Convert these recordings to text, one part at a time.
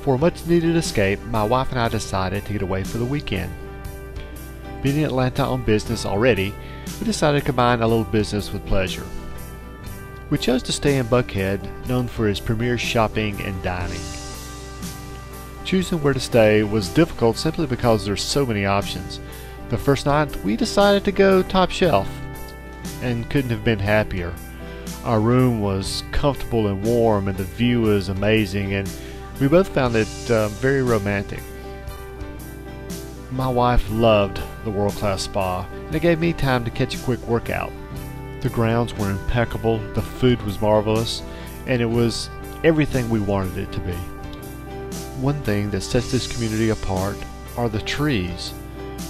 For a much needed escape, my wife and I decided to get away for the weekend. Being in Atlanta on business already, we decided to combine a little business with pleasure. We chose to stay in Buckhead, known for its premier shopping and dining. Choosing where to stay was difficult simply because there's so many options. The first night, we decided to go top shelf, and couldn't have been happier. Our room was comfortable and warm, and the view was amazing, and we both found it very romantic. My wife loved the world-class spa, and it gave me time to catch a quick workout. The grounds were impeccable, the food was marvelous, and it was everything we wanted it to be. One thing that sets this community apart are the trees.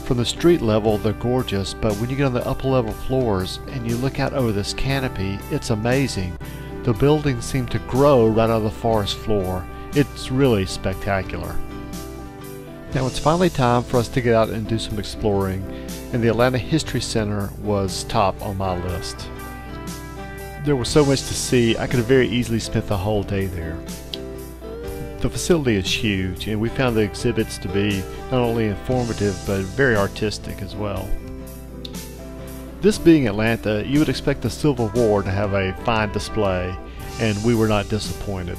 From the street level, they're gorgeous, but when you get on the upper level floors and you look out over this canopy, it's amazing. The buildings seem to grow right out of the forest floor. It's really spectacular. Now it's finally time for us to get out and do some exploring, and the Atlanta History Center was top on my list. There was so much to see, I could have very easily spent the whole day there. The facility is huge, and we found the exhibits to be not only informative but very artistic as well. This being Atlanta, you would expect the Civil War to have a fine display, and we were not disappointed.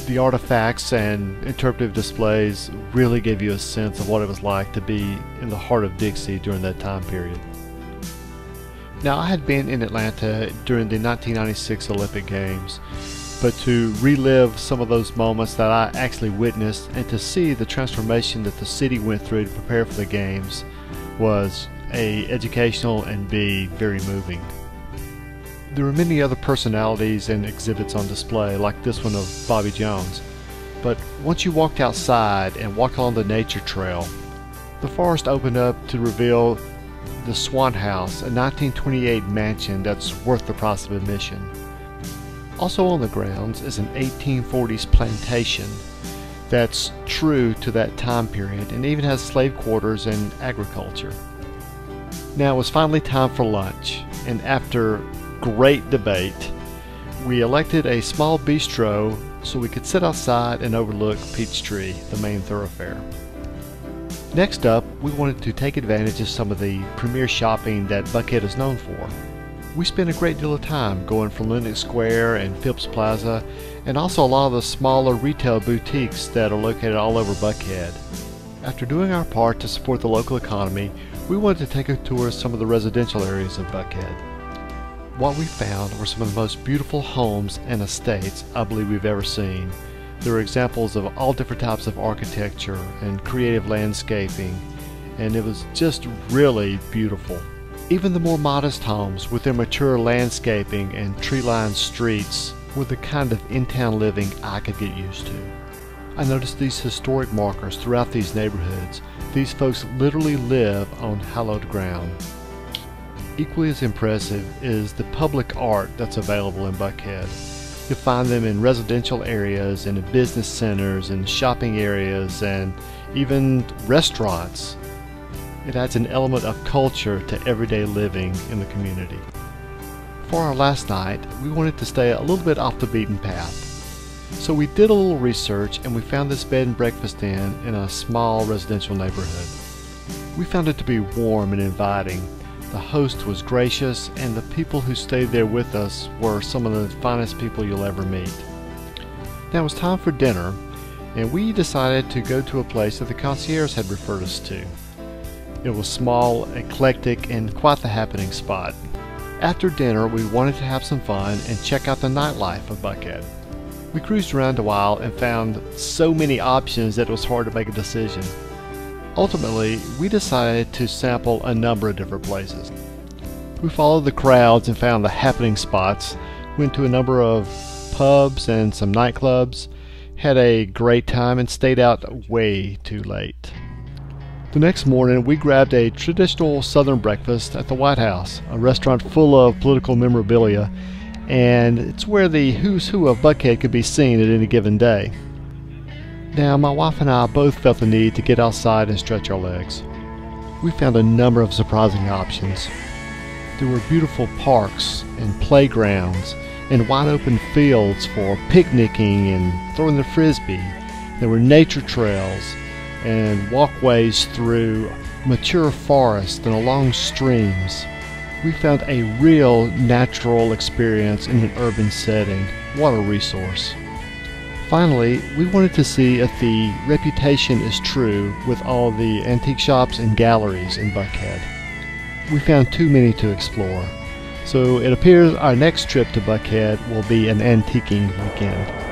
The artifacts and interpretive displays really gave you a sense of what it was like to be in the heart of Dixie during that time period. Now, I had been in Atlanta during the 1996 Olympic Games, but to relive some of those moments that I actually witnessed and to see the transformation that the city went through to prepare for the Games was A, educational, and B, very moving. There were many other personalities and exhibits on display, like this one of Bobby Jones, but once you walked outside and walked along the nature trail, the forest opened up to reveal the Swan House, a 1928 mansion that's worth the price of admission. Also on the grounds is an 1840s plantation that's true to that time period and even has slave quarters and agriculture. Now it was finally time for lunch, and after great debate, we elected a small bistro so we could sit outside and overlook Peachtree, the main thoroughfare. Next up, we wanted to take advantage of some of the premier shopping that Buckhead is known for. We spent a great deal of time going from Lenox Square and Phipps Plaza, and also a lot of the smaller retail boutiques that are located all over Buckhead. After doing our part to support the local economy, we wanted to take a tour of some of the residential areas of Buckhead. What we found were some of the most beautiful homes and estates I believe we've ever seen. There were examples of all different types of architecture and creative landscaping, and it was just really beautiful. Even the more modest homes with their mature landscaping and tree-lined streets were the kind of in-town living I could get used to. I noticed these historic markers throughout these neighborhoods. These folks literally live on hallowed ground. Equally as impressive is the public art that's available in Buckhead. You'll find them in residential areas and in business centers and shopping areas and even restaurants. It adds an element of culture to everyday living in the community. For our last night, we wanted to stay a little bit off the beaten path. So we did a little research and we found this bed and breakfast inn in a small residential neighborhood. We found it to be warm and inviting. The host was gracious, and the people who stayed there with us were some of the finest people you'll ever meet. Now it was time for dinner, and we decided to go to a place that the concierge had referred us to. It was small, eclectic, and quite the happening spot. After dinner, we wanted to have some fun and check out the nightlife of Buckhead. We cruised around a while and found so many options that it was hard to make a decision. Ultimately, we decided to sample a number of different places. We followed the crowds and found the happening spots, went to a number of pubs and some nightclubs, had a great time, and stayed out way too late. The next morning, we grabbed a traditional Southern breakfast at the White House, a restaurant full of political memorabilia, and it's where the who's who of Buckhead could be seen at any given day. Now, my wife and I both felt the need to get outside and stretch our legs. We found a number of surprising options. There were beautiful parks and playgrounds and wide open fields for picnicking and throwing the frisbee. There were nature trails and walkways through mature forests and along streams. We found a real natural experience in an urban setting. What a resource. Finally, we wanted to see if the reputation is true with all the antique shops and galleries in Buckhead. We found too many to explore, so it appears our next trip to Buckhead will be an antiquing weekend.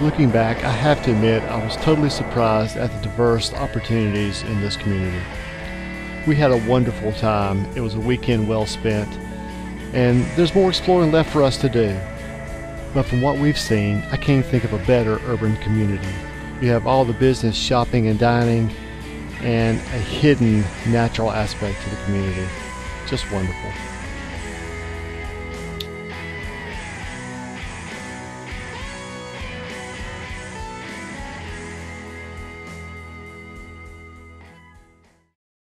Looking back, I have to admit I was totally surprised at the diverse opportunities in this community. We had a wonderful time. It was a weekend well spent, and there's more exploring left for us to do. But from what we've seen, I can't think of a better urban community. You have all the business, shopping, and dining, and a hidden natural aspect to the community. Just wonderful.